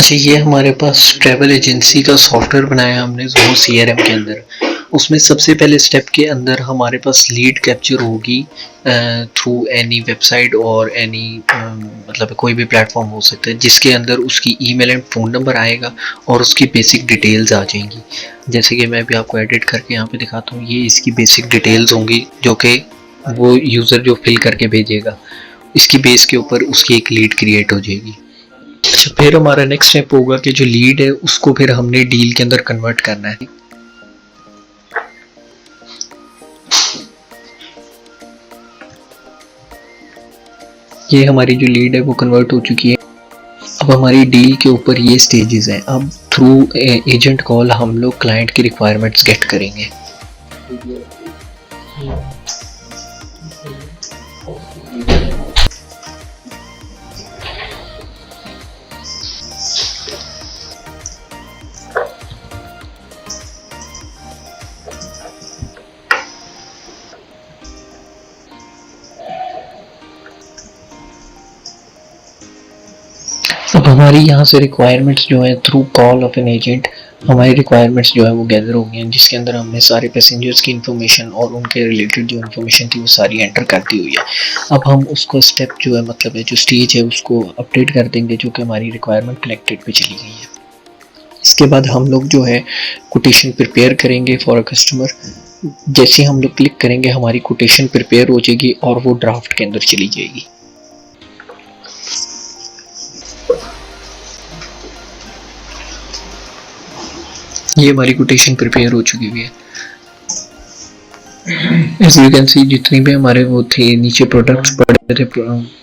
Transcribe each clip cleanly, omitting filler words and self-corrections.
अच्छा, ये हमारे पास ट्रैवल एजेंसी का सॉफ्टवेयर बनाया हमने ज़ोहो सीआरएम के अंदर। उसमें सबसे पहले स्टेप के अंदर हमारे पास लीड कैप्चर होगी थ्रू एनी वेबसाइट और एनी मतलब कोई भी प्लेटफॉर्म हो सकता है, जिसके अंदर उसकी ईमेल एंड फ़ोन नंबर आएगा और उसकी बेसिक डिटेल्स आ जाएंगी। जैसे कि मैं भी आपको एडिट करके यहाँ पे दिखाता हूँ, ये इसकी बेसिक डिटेल्स होंगी जो कि वो यूज़र जो फिल करके भेजेगा, इसकी बेस के ऊपर उसकी एक लीड क्रिएट हो जाएगी। अच्छा, फिर हमारा नेक्स्ट स्टेप होगा कि जो लीड है उसको फिर हमने डील के अंदर कन्वर्ट करना है। ये हमारी जो लीड है वो कन्वर्ट हो चुकी है। अब हमारी डील के ऊपर ये स्टेजेस हैं। अब थ्रू एजेंट कॉल हम लोग क्लाइंट की रिक्वायरमेंट्स गेट करेंगे। अब हमारी यहाँ से रिक्वायरमेंट्स जो है through call of an agent हमारी रिक्वायरमेंट्स जो है वो गैदर हो गई हैं, जिसके अंदर हमने सारे पैसेंजर्स की इन्फॉर्मेशन और उनके रिलेटेड जो इन्फॉर्मेशन थी वो सारी एंटर कर दी हुई है। अब हम उसको स्टेप जो है मतलब है जो स्टेज है उसको अपडेट कर देंगे, जो कि हमारी रिक्वायरमेंट कलेक्टेड पे चली गई है। इसके बाद हम लोग जो है कोटेशन प्रिपेयर करेंगे फॉर अ कस्टमर। जैसे हम लोग क्लिक करेंगे हमारी कोटेशन प्रिपेयर हो जाएगी और वो ड्राफ्ट के अंदर चली जाएगी। ये हमारी कोटेशन प्रिपेयर हो चुकी हुई है। एज यू कैन सी जितनी भी हमारे वो थे नीचे प्रोडक्ट्स पड़े थे,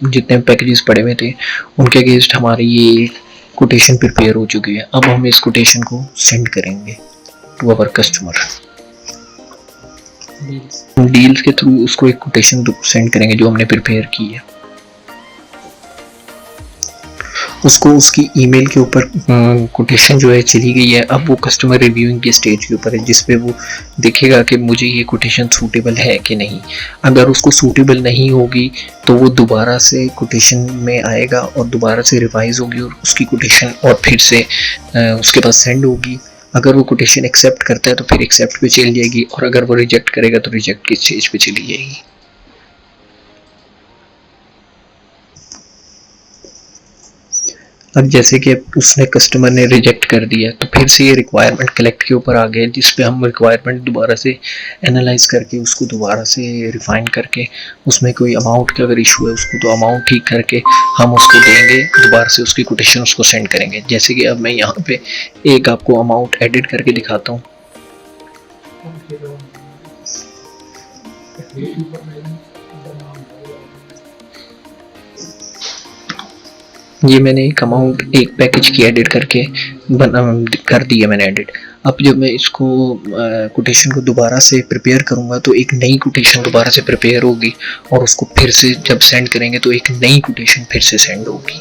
जितने पैकेजेस पड़े हुए थे उनके अगेंस्ट हमारी ये कोटेशन प्रिपेयर हो चुकी है। अब हम इस कोटेशन को सेंड करेंगे टू अवर कस्टमर। डील्स के थ्रू उसको एक कोटेशन सेंड करेंगे जो हमने प्रिपेयर की है। उसको उसकी ईमेल के ऊपर कोटेशन जो है चली गई है। अब वो कस्टमर रिव्यूइंग के स्टेज के ऊपर है, जिस पे वो देखेगा कि मुझे ये कोटेशन सूटेबल है कि नहीं। अगर उसको सूटेबल नहीं होगी तो वो दोबारा से कोटेशन में आएगा और दोबारा से रिवाइज होगी और उसकी कोटेशन और फिर से उसके पास सेंड होगी। अगर वो कोटेशन एक्सेप्ट करता है तो फिर एक्सेप्ट पे चली जाएगी, और अगर वो रिजेक्ट करेगा तो रिजेक्ट के स्टेज पे चली जाएगी। अब जैसे कि उसने कस्टमर ने रिजेक्ट कर दिया तो फिर से ये रिक्वायरमेंट कलेक्ट के ऊपर आ गया, जिस पे हम रिक्वायरमेंट दोबारा से एनालाइज करके उसको दोबारा से रिफाइन करके उसमें कोई अमाउंट का अगर इशू है उसको तो अमाउंट ठीक करके हम उसको देंगे, दोबारा से उसकी कोटेशन उसको सेंड करेंगे। जैसे कि अब मैं यहाँ पे एक आपको अमाउंट एडिट करके दिखाता हूँ। ये मैंने एक अमाउंट एक पैकेज की एडिट करके कर दी है मैंने एडिट। अब जब मैं इसको कोटेशन को दोबारा से प्रिपेयर करूँगा तो एक नई कोटेशन दोबारा से प्रिपेयर होगी और उसको फिर से जब सेंड करेंगे तो एक नई कोटेशन फिर से सेंड होगी।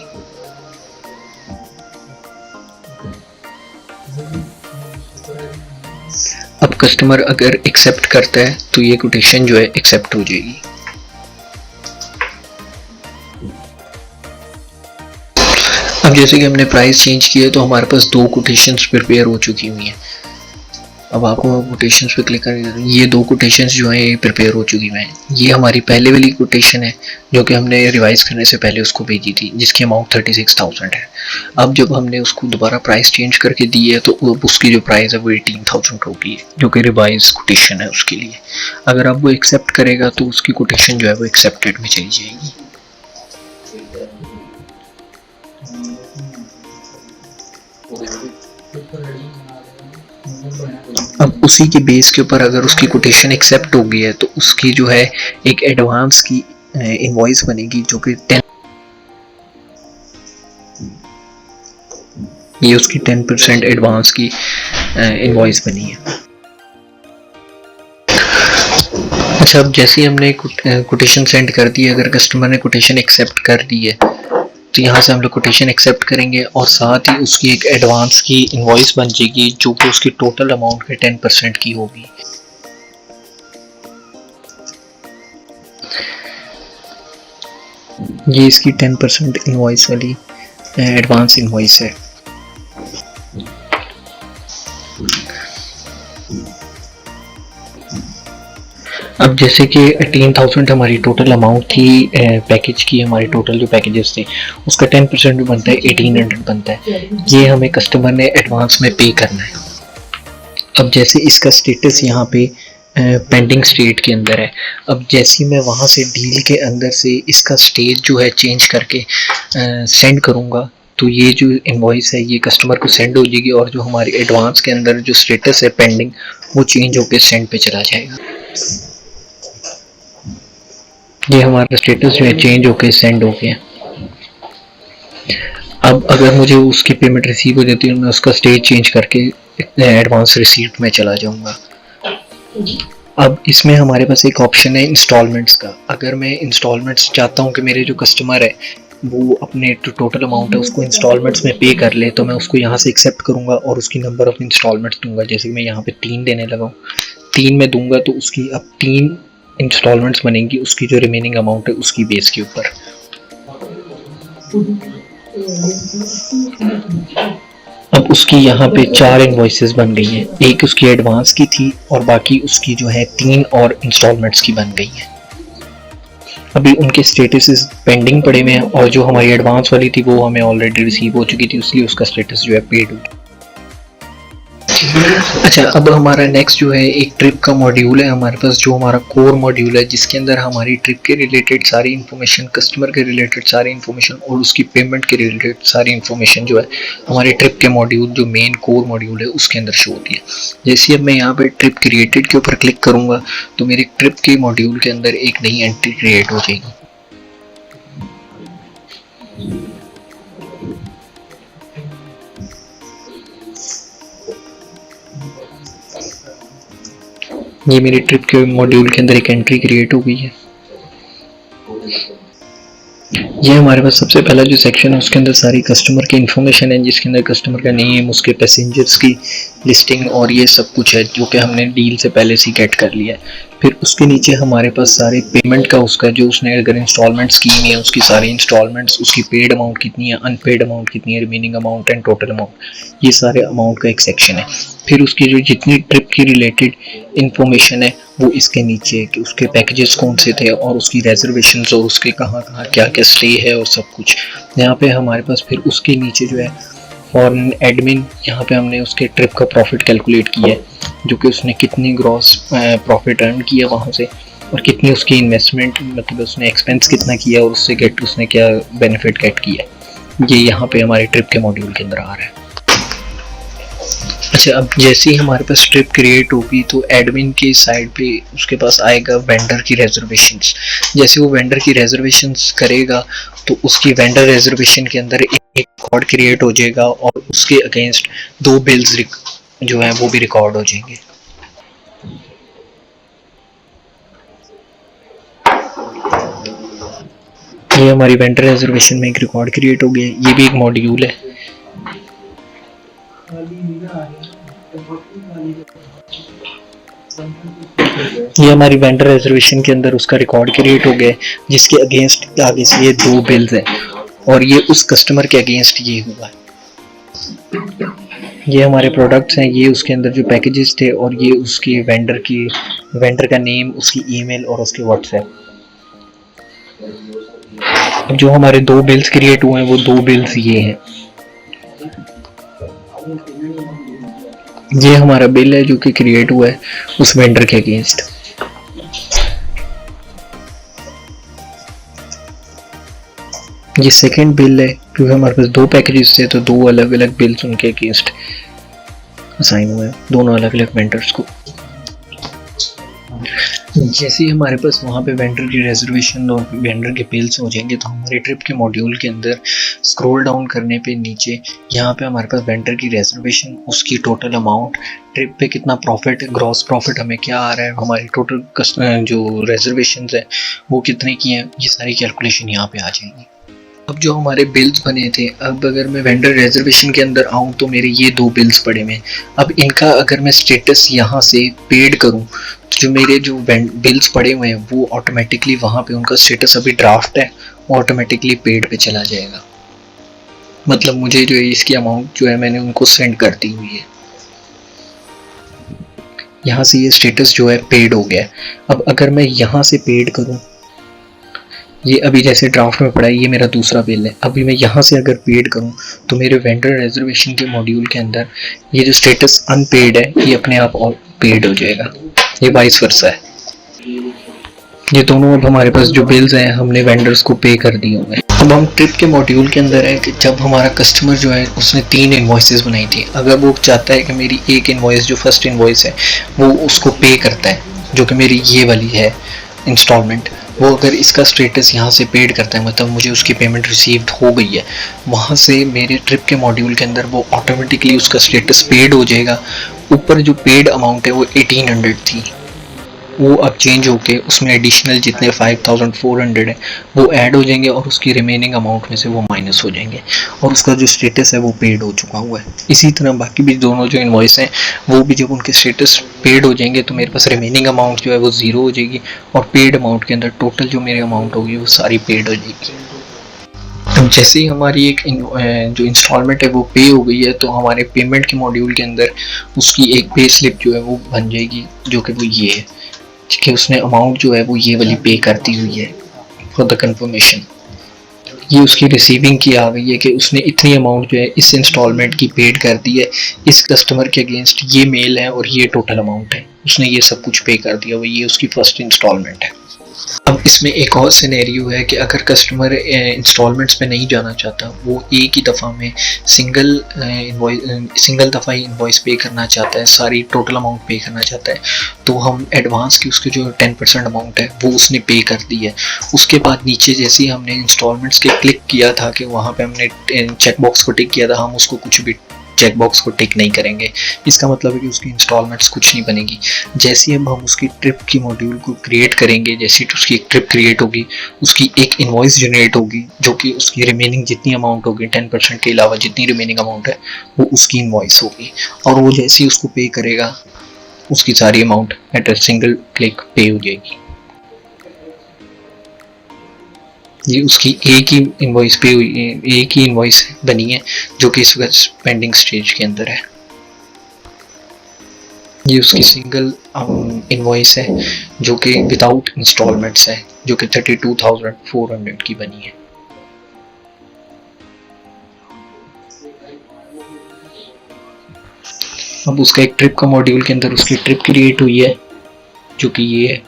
अब कस्टमर अगर एक्सेप्ट करता है तो ये कोटेशन जो है एक्सेप्ट हो जाएगी। अब जैसे कि हमने प्राइस चेंज किया तो हमारे पास दो कोटेशंस प्रिपेयर हो चुकी हुई हैं। अब आपको कोटेशंस पे क्लिक करेंगे, ये दो कोटेशंस जो हैं ये प्रिपेयर हो चुकी हैं। ये हमारी पहले वाली कोटेशन है जो कि हमने रिवाइज करने से पहले उसको भेजी थी, जिसकी अमाउंट 36,000 है। अब जब हमने उसको दोबारा प्राइस चेंज करके दी है तो उसकी जो प्राइस है वो 18,000 होगी, जो कि रिवाइज कोटेशन है उसके लिए। अगर अब वो एक्सेप्ट करेगा तो उसकी कोटेशन जो है वो एक्सेप्टेड में चली जाएगी। अब उसी के बेस के ऊपर अगर उसकी कोटेशन एक्सेप्ट हो गई है तो उसकी जो है एक एडवांस की इनवॉइस बनेगी, जो कि 10 ये उसकी 10% एडवांस की इनवॉइस बनी है। अच्छा, अब जैसे ही हमने कोटेशन सेंड कर दी है, अगर कस्टमर ने कोटेशन एक्सेप्ट कर दी है तो यहाँ से हम लोग कोटेशन एक्सेप्ट करेंगे और साथ ही उसकी एक एडवांस की इनवॉइस बन जाएगी जो कि उसकी टोटल अमाउंट के 10% की होगी। ये इसकी 10% इनवॉइस वाली एडवांस इनवॉइस है। अब जैसे कि 18,000 हमारी टोटल अमाउंट थी पैकेज की, हमारे टोटल जो पैकेजेस थे उसका 10% भी बनता है, 1800 बनता है। ये हमें कस्टमर ने एडवांस में पे करना है। अब जैसे इसका स्टेटस यहाँ पे पेंडिंग स्टेट के अंदर है। अब जैसे मैं वहाँ से डील के अंदर से इसका स्टेज जो है चेंज करके सेंड करूँगा, तो ये जो इनवॉइस है ये कस्टमर को सेंड हो जाएगी और जो हमारी एडवांस के अंदर जो स्टेटस है पेंडिंग, वो चेंज होकर सेंड पे चला जाएगा। ये हमारा स्टेटस जो है चेंज होके सेंड हो गया। अब अगर मुझे उसकी पेमेंट रिसीव हो जाती है, मैं उसका स्टेज चेंज करके एडवांस रिसीप्ट में चला जाऊंगा। अब इसमें हमारे पास एक ऑप्शन है इंस्टॉलमेंट्स का। अगर मैं इंस्टॉलमेंट्स चाहता हूँ कि मेरे जो कस्टमर है वो अपने टोटल अमाउंट है उसको इंस्टॉलमेंट्स में पे कर ले, तो मैं उसको यहाँ से एक्सेप्ट करूँगा और उसकी नंबर ऑफ इंस्टॉलमेंट्स दूंगा। जैसे कि मैं यहाँ पे 3 देने लगा हूँ, 3 में दूंगा तो उसकी अब 3 इंस्टॉलमेंट्स बनेंगी उसकी जो रिमेनिंग अमाउंट है उसकी बेस के ऊपर। अब उसकी यहाँ पे 4 इनवॉइसेस बन गई हैं, एक उसकी एडवांस की थी और बाकी उसकी जो है 3 और इंस्टॉलमेंट्स की बन गई हैं। अभी उनके स्टेटस पेंडिंग पड़े हुए हैं और जो हमारी एडवांस वाली थी वो हमें ऑलरेडी रिसीव हो चुकी थी, इसलिए उसका स्टेटस जो है पेड हो गया। अच्छा, अब हमारा नेक्स्ट जो है एक ट्रिप का मॉड्यूल है हमारे पास, जो हमारा कोर मॉड्यूल है जिसके अंदर हमारी ट्रिप के रिलेटेड सारी इन्फॉर्मेशन, कस्टमर के रिलेटेड सारी इन्फॉर्मेशन और उसकी पेमेंट के रिलेटेड सारी इन्फॉर्मेशन जो है हमारे ट्रिप के मॉड्यूल जो मेन कोर मॉड्यूल है उसके अंदर शो होती है। जैसे अब मैं यहाँ पे ट्रिप क्रिएटेड के ऊपर क्लिक करूँगा तो मेरे ट्रिप के मॉड्यूल के अंदर एक नई एंट्री क्रिएट हो जाएगी। ये मेरी ट्रिप के मॉड्यूल के अंदर एक एंट्री क्रिएट हो गई है। ये हमारे पास सबसे पहला जो सेक्शन है उसके अंदर सारी कस्टमर की इन्फॉर्मेशन है, जिसके अंदर कस्टमर का नेम, उसके पैसेंजर्स की लिस्टिंग और ये सब कुछ है जो कि हमने डील से पहले से गेट कर लिया है। फिर उसके नीचे हमारे पास सारे पेमेंट का उसका जो उसने अगर इंस्टॉलमेंट्स की हुई है उसकी सारी इंस्टॉलमेंट्स, उसकी पेड अमाउंट कितनी है, अनपेड अमाउंट कितनी है, remaining amount and total amount, ये सारे अमाउंट का एक सेक्शन है। फिर उसकी जो जितनी ट्रिप की रिलेटेड इंफॉर्मेशन है वो इसके नीचे है कि उसके पैकेजेस कौन से थे और उसकी रेजर्वेशन और उसके कहाँ कहाँ क्या क्या स्टे है और सब कुछ यहाँ पे हमारे पास। फिर उसके नीचे जो है फॉरेन एडमिन, यहाँ पे हमने उसके ट्रिप का प्रॉफिट कैलकुलेट किया है, जो कि उसने कितनी ग्रॉस प्रॉफिट अर्न किया वहाँ से और कितनी उसकी इन्वेस्टमेंट, मतलब उसने एक्सपेंस कितना किया और उससे उसने क्या बेनिफिट गेट किया, ये यहाँ पे हमारे ट्रिप के मॉड्यूल के अंदर आ रहा है। अच्छा, अब जैसे ही हमारे पास ट्रिप क्रिएट होगी तो एडमिन की साइड पे उसके पास आएगा वेंडर की रेजर्वेशंस। जैसे वो वेंडर की रेजर्वेशंस करेगा तो उसकी वेंडर रेजर्वेशन के अंदर एक रिकॉर्ड क्रिएट हो जाएगा और उसके अगेंस्ट 2 बिल्स जो है वो भी रिकॉर्ड हो जाएंगे। ये हमारी वेंडर रेजर्वेशन में एक रिकॉर्ड क्रिएट हो गया, ये भी एक मॉड्यूल है। ये हमारी वेंडर रिजर्वेशन के अंदर उसका रिकॉर्ड क्रिएट हो गया जिसके अगेंस्ट आगे से ये 2 बिल्स हैं और ये उस कस्टमर के अगेंस्ट ये हुआ है। ये हमारे प्रोडक्ट्स हैं, ये उसके अंदर जो पैकेजेस थे और ये उसकी वेंडर का नेम, उसकी ईमेल और उसके व्हाट्सएप। जो हमारे 2 बिल्स क्रिएट हुए हैं वो 2 बिल्स ये हैं। ये हमारा बिल है जो कि क्रिएट हुआ है उस वेंडर के अगेंस्ट। ये सेकंड बिल है क्योंकि हमारे पास 2 पैकेजेस थे तो 2 अलग अलग बिल्स उनके अगेंस्ट असाइन हुए हैं, दोनों अलग अलग वेंडर्स को। जैसे ही हमारे पास वहाँ पे वेंडर की रेजर्वेशन और वेंडर के बिल्स हो जाएंगे तो हमारे ट्रिप के मॉड्यूल के अंदर स्क्रॉल डाउन करने पे नीचे यहाँ पे हमारे पास वेंडर की रेजर्वेशन, उसकी टोटल अमाउंट, ट्रिप पे कितना प्रॉफिट, ग्रॉस प्रॉफिट हमें क्या आ रहा है, हमारी टोटल जो रेजर्वेशंस है वो कितने की हैं, ये सारी कैलकुलेशन यहाँ पे आ जाएंगी। अब जो हमारे बिल्स बने थे, अब अगर मैं वेंडर रेजर्वेशन के अंदर आऊँ तो मेरे ये 2 बिल्स पड़े हुए हैं। अब इनका अगर मैं स्टेटस यहाँ से पेड करूँ, जो मेरे जो बिल्स पड़े हुए हैं वो ऑटोमेटिकली वहाँ पे उनका स्टेटस अभी ड्राफ्ट है, ऑटोमेटिकली पेड पे चला जाएगा। मतलब मुझे जो है इसकी अमाउंट जो है मैंने उनको सेंड कर दी हुई है। यहाँ से ये स्टेटस जो है पेड हो गया है। अब अगर मैं यहाँ से पेड करूँ, ये अभी जैसे ड्राफ्ट में पड़ा है, ये मेरा दूसरा बिल है। अभी मैं यहाँ से अगर पेड करूँ तो मेरे वेंडर रिजर्वेशन के मॉड्यूल के अंदर ये जो स्टेटस अनपेड है ये अपने आप पेड हो जाएगा। ये वाइस वर्सा है। ये दोनों अब हमारे पास जो बिल्स हैं हमने वेंडर्स को पे कर दिए हुए हैं। अब हम ट्रिप के मॉड्यूल के अंदर है कि जब हमारा कस्टमर जो है उसने 3 इन्वॉइसेस बनाई थी, अगर वो चाहता है कि मेरी एक इन्वॉइस जो फर्स्ट इन्वॉइस है वो उसको पे करता है, जो कि मेरी ये वाली है इंस्टॉलमेंट, वो अगर इसका स्टेटस यहाँ से पेड करता है, मतलब मुझे उसकी पेमेंट रिसीव्ड हो गई है, वहाँ से मेरे ट्रिप के मॉड्यूल के अंदर वो ऑटोमेटिकली उसका स्टेटस पेड हो जाएगा। ऊपर जो पेड अमाउंट है वो 1800 थी, वो अब चेंज होके उसमें एडिशनल जितने 5400 है वो ऐड हो जाएंगे और उसकी रिमेनिंग अमाउंट में से वो माइनस हो जाएंगे और उसका जो स्टेटस है वो पेड हो चुका हुआ है। इसी तरह बाकी भी दोनों जो इनवॉइस हैं वो भी जब उनके स्टेटस पेड हो जाएंगे तो मेरे पास रिमेनिंग अमाउंट जो है वो ज़ीरो हो जाएगी और पेड अमाउंट के अंदर टोटल जो मेरी अमाउंट होगी वो सारी पेड हो जाएगी। अब जैसे ही हमारी एक जो इंस्टॉलमेंट है वो पे हो गई है तो हमारे पेमेंट के मॉड्यूल के अंदर उसकी एक पे स्लिप जो है वो बन जाएगी, जो कि वो ये है कि उसने अमाउंट जो है वो ये वाली पे करती हुई है फॉर द कंफर्मेशन। ये उसकी रिसीविंग की आ गई है कि उसने इतनी अमाउंट जो है इस इंस्टॉलमेंट की पेड कर दी है, इस कस्टमर के अगेंस्ट ये मेल है और ये टोटल अमाउंट है, उसने ये सब कुछ पे कर दिया, वो ये उसकी फर्स्ट इंस्टॉलमेंट है। अब इसमें एक और सिनेरियो है कि अगर कस्टमर इंस्टॉलमेंट्स पे नहीं जाना चाहता, वो एक ही दफ़ा में सिंगल दफ़ा ही इन्वॉइस पे करना चाहता है, सारी टोटल अमाउंट पे करना चाहता है, तो हम एडवांस की उसके जो 10% अमाउंट है वो उसने पे कर दी है। उसके बाद नीचे जैसे ही हमने इंस्टॉलमेंट्स के क्लिक किया था कि वहाँ पे हमने चेक बॉक्स को टिक किया था, हम उसको कुछ भी चेक बॉक्स को टिक नहीं करेंगे, इसका मतलब है कि उसकी इंस्टॉलमेंट्स कुछ नहीं बनेगी। जैसे हम उसकी ट्रिप की मॉड्यूल को क्रिएट करेंगे, जैसे उसकी एक ट्रिप क्रिएट होगी उसकी एक इनवॉइस जनरेट होगी जो कि उसकी रिमेनिंग जितनी अमाउंट होगी 10% के अलावा जितनी रिमेनिंग अमाउंट है वो उसकी इनवॉइस होगी और वो जैसे ही उसको पे करेगा उसकी सारी amount at a single click पे हो जाएगी। ये उसकी एक ही इनवॉइस पे हुई, एक ही इनवॉइस बनी है जो कि इस वक्त पेंडिंग स्टेज के अंदर है। ये उसकी सिंगल इनवॉइस है जो कि विदाउट इंस्टॉलमेंट्स है, जो कि 32,400 की बनी है। अब उसका एक ट्रिप का मॉड्यूल के अंदर उसकी ट्रिप क्रिएट हुई है जो कि ये है,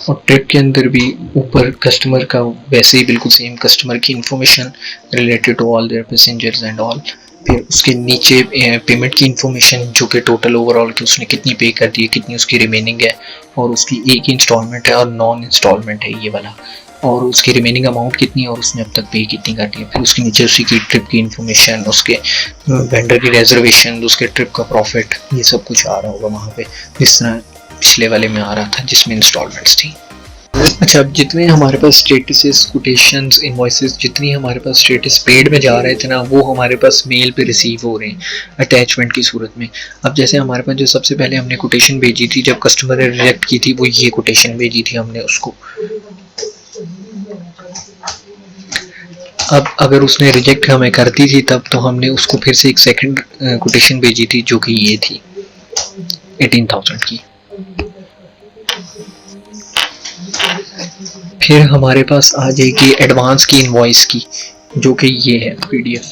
और ट्रिप के अंदर भी ऊपर कस्टमर का वैसे ही बिल्कुल सेम कस्टमर की information related to all their passengers and all. फिर उसके नीचे पेमेंट की इंफॉर्मेशन जो कि टोटल ओवरऑल कि उसने कितनी पे कर दी है, कितनी उसकी रिमेनिंग है और उसकी एक इंस्टॉलमेंट है और नॉन इंस्टॉलमेंट है ये वाला, और उसकी रिमेनिंग अमाउंट कितनी और उसने अब तक पे कितनी कर दी है। फिर उसके नीचे उसी की ट्रिप की इंफॉर्मेशन, उसके वेंडर की रिजर्वेशन, उसके ट्रिप का प्रॉफिट, ये सब कुछ आ रहा होगा वहाँ पे जिस तरह पिछले वाले में आ रहा था जिसमें इंस्टॉलमेंट्स थी। अच्छा, अब जितने हमारे पास स्टेटसेस, कोटेशंस, इनवॉइसेस, जितनी हमारे पास स्टेटस पेड में जा रहे थे ना वो हमारे पास मेल पे रिसीव हो रहे हैं अटैचमेंट की सूरत में। अब जैसे हमारे पास जो सबसे पहले हमने कोटेशन भेजी थी जब कस्टमर ने रिजेक्ट की थी, वो ये कोटेशन भेजी थी हमने उसको। अब अगर उसने रिजेक्ट हमें कर दी थी तब तो हमने उसको फिर से एक सेकंड कोटेशन भेजी थी जो कि ये थी 18,000 की। फिर हमारे पास आ जाएगी एडवांस की इनवॉइस की जो कि ये है पीडीएफ।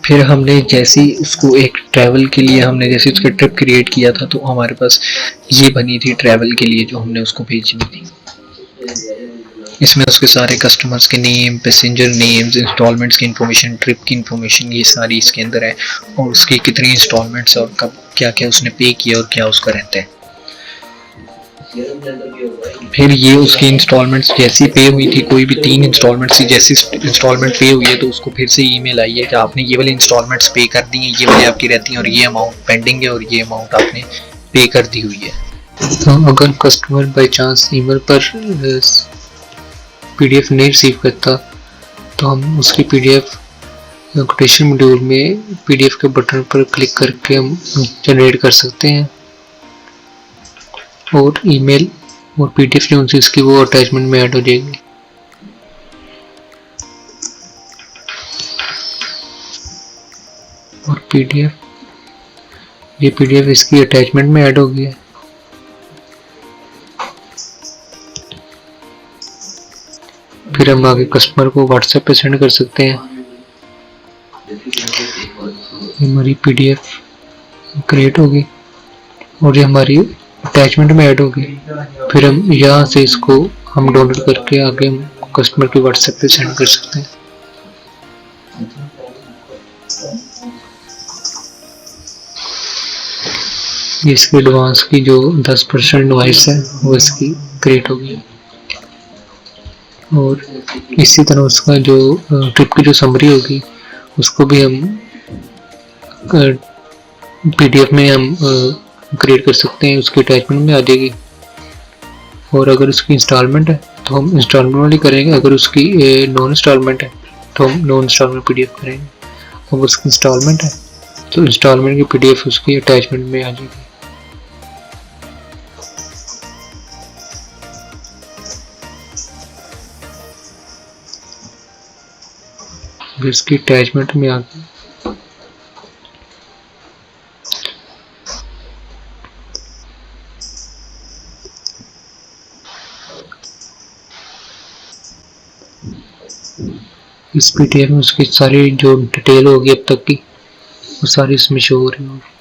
फिर हमने जैसे ही उसको एक ट्रैवल के लिए हमने जैसे उसका ट्रिप क्रिएट किया था तो हमारे पास ये बनी थी ट्रैवल के लिए जो हमने उसको भेजी थी। इसमें उसके सारे कस्टमर्स के नेम, पैसेंजर नेम्स, इंस्टॉलमेंट्स की इंफॉर्मेशन, ट्रिप की इंफॉर्मेशन, ये सारी इसके अंदर है और उसकी कितनी इंस्टॉलमेंट्स और कब क्या क्या उसने पे किया और क्या उसका रहता है। फिर ये उसकी इंस्टॉलमेंट्स जैसी पे हुई थी, कोई भी 3 इंस्टॉलमेंट्स थी, जैसी इंस्टॉलमेंट पे हुई है तो उसको फिर से ईमेल आई है कि आपने ये वाली इंस्टॉलमेंट्स पे कर दी हैं, ये वाली आपकी रहती हैं और ये अमाउंट पेंडिंग है और ये अमाउंट आपने पे कर दी हुई है। तो अगर कस्टमर बाई चांस ईमेल पर पीडीएफ नहीं रिसीव करता तो हम उसकी पीडीएफ कोटेशन मॉड्यूल में पीडीएफ के बटन पर क्लिक करके हम जनरेट कर सकते हैं और ईमेल और पीडीएफ जो उनसे इसकी वो अटैचमेंट में ऐड हो जाएगी। और PDF, ये PDF इसकी अटैचमेंट में ऐड हो गया है। फिर हम आगे कस्टमर को व्हाट्सएप पे सेंड कर सकते हैं। हमारी PDF क्रिएट होगी और ये हमारी अटैचमेंट में ऐड होगी। फिर हम यहाँ से इसको हम डाउनलोड करके आगे हम कस्टमर के व्हाट्सएप पे सेंड कर सकते हैं। इसके एडवांस की जो 10% इनवॉइस है वो इसकी क्रिएट होगी। और इसी तरह उसका जो ट्रिप की जो समरी होगी उसको भी हम PDF में हम क्रिएट कर सकते हैं, उसकी अटैचमेंट में आ जाएगी। और अगर उसकी इंस्टॉलमेंट है तो हम इंस्टॉलमेंट वाली करेंगे, अगर उसकी नॉन इंस्टॉलमेंट है तो हम नॉन इंस्टॉलमेंट PDF करेंगे। अगर उसकी इंस्टॉलमेंट है तो इंस्टॉलमेंट की PDF उसकी अटैचमेंट में आ जाएगी। इसकी अटैचमेंट में आ गई। इस PDF में उसकी सारी जो डिटेल होगी अब तक की वो सारी इसमें शो हो रही होगी।